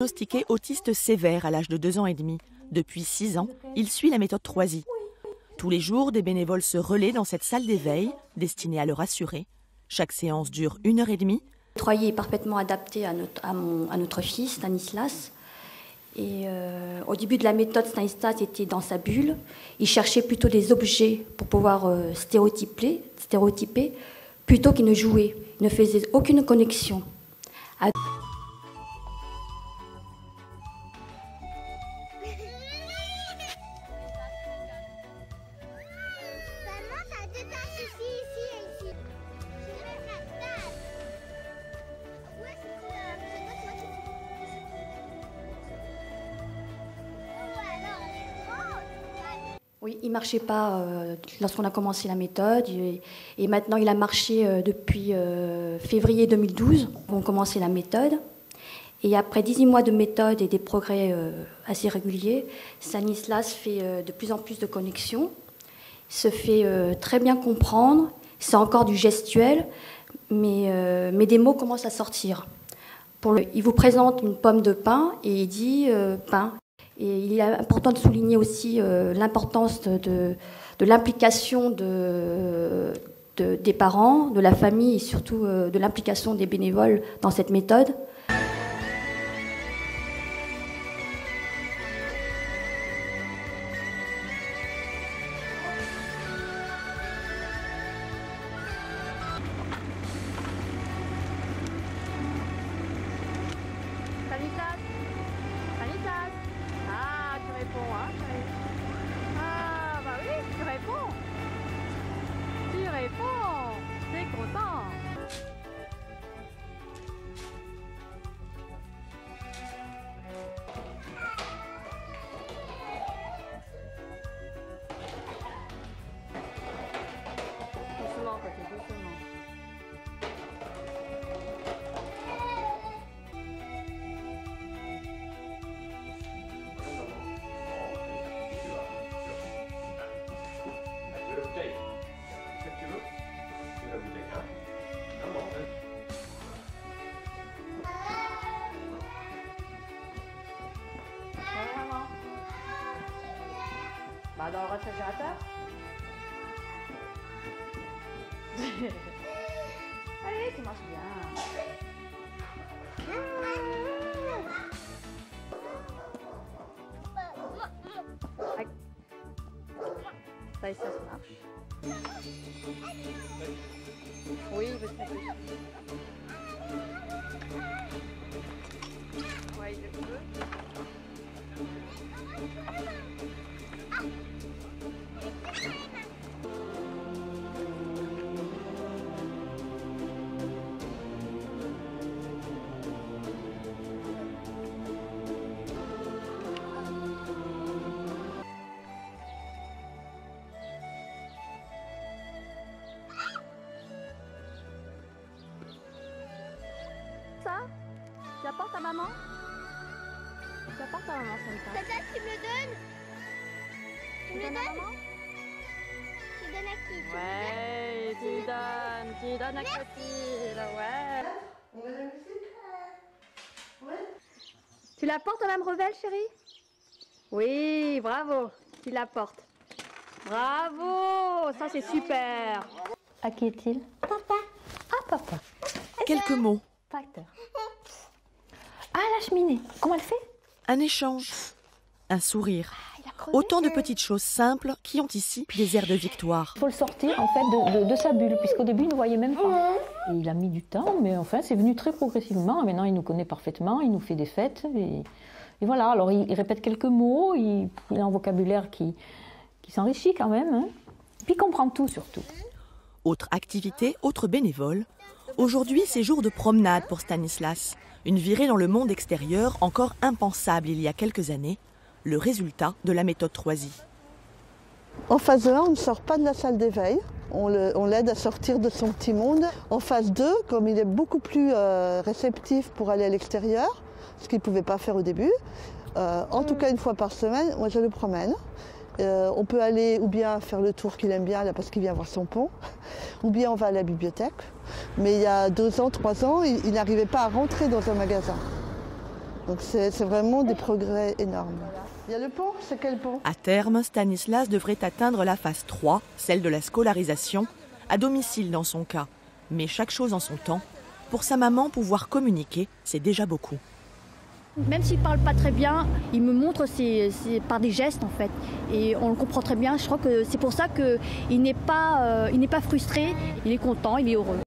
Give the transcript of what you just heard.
Diagnostiqué autiste sévère à l'âge de 2 ans et demi. Depuis 6 ans, il suit la méthode Troisy. Tous les jours, des bénévoles se relaient dans cette salle d'éveil, destinée à le rassurer. Chaque séance dure 1h30. Troisy est parfaitement adapté à notre fils, Stanislas. Et au début de la méthode, Stanislas était dans sa bulle. Il cherchait plutôt des objets pour pouvoir stéréotyper, plutôt qu'il ne jouait. Il ne faisait aucune connexion. Oui, il ne marchait pas lorsqu'on a commencé la méthode et maintenant il a marché depuis février 2012. On a commencé la méthode et après 18 mois de méthode et des progrès assez réguliers, Stanislas fait de plus en plus de connexions, se fait très bien comprendre, c'est encore du gestuel, mais des mots commencent à sortir. Il vous présente une pomme de pain et il dit pain. Et il est important de souligner aussi l'importance de l'implication des parents, de la famille et surtout de l'implication des bénévoles dans cette méthode. Dans le réfrigérateur. Allez, tu manges bien. Ça marche. Oui, peut-être. Ouais, il le veut. Ça, tu apportes à maman? Tu apportes à maman, ça. Tata, tu me le donnes? Tu me le donnes? Tu donnes à qui? Ouais, tu donnes à Clotilde, ouais. On va la musique? Ouais. Tu la portes à Mme Revel, chérie? Oui, bravo, tu la portes. Bravo, ça c'est super. À qui est-il? Papa. Ah, papa. Quelques mots, Facteur. Ah, la cheminée, comment elle fait? un échange, un sourire. Autant de petites choses simples qui ont ici des airs de victoire. Il faut le sortir en fait de sa bulle, puisqu'au début il ne voyait même pas. Et il a mis du temps, mais enfin c'est venu très progressivement. Maintenant il nous connaît parfaitement, il nous fait des fêtes. Et voilà, alors il répète quelques mots, il a un vocabulaire qui s'enrichit quand même. Hein. Puis il comprend tout surtout. Autre activité, autre bénévole. Aujourd'hui, c'est jour de promenade pour Stanislas. Une virée dans le monde extérieur encore impensable il y a quelques années. Le résultat de la méthode Troisy. En phase 1, on ne sort pas de la salle d'éveil. On l'aide à sortir de son petit monde. En phase 2, comme il est beaucoup plus réceptif pour aller à l'extérieur, ce qu'il ne pouvait pas faire au début, en tout cas une fois par semaine, moi je le promène. On peut aller ou bien faire le tour qu'il aime bien là parce qu'il vient voir son pont, ou bien on va à la bibliothèque. Mais il y a 2 ans, 3 ans, il n'arrivait pas à rentrer dans un magasin. Donc c'est vraiment des progrès énormes. Il y a le pont, c'est quel pont? À terme, Stanislas devrait atteindre la phase 3, celle de la scolarisation, à domicile dans son cas. Mais chaque chose en son temps. Pour sa maman, pouvoir communiquer, c'est déjà beaucoup. Même s'il ne parle pas très bien, il me montre par des gestes en fait. Et on le comprend très bien. Je crois que c'est pour ça qu'il n'est pas frustré, il est content, il est heureux.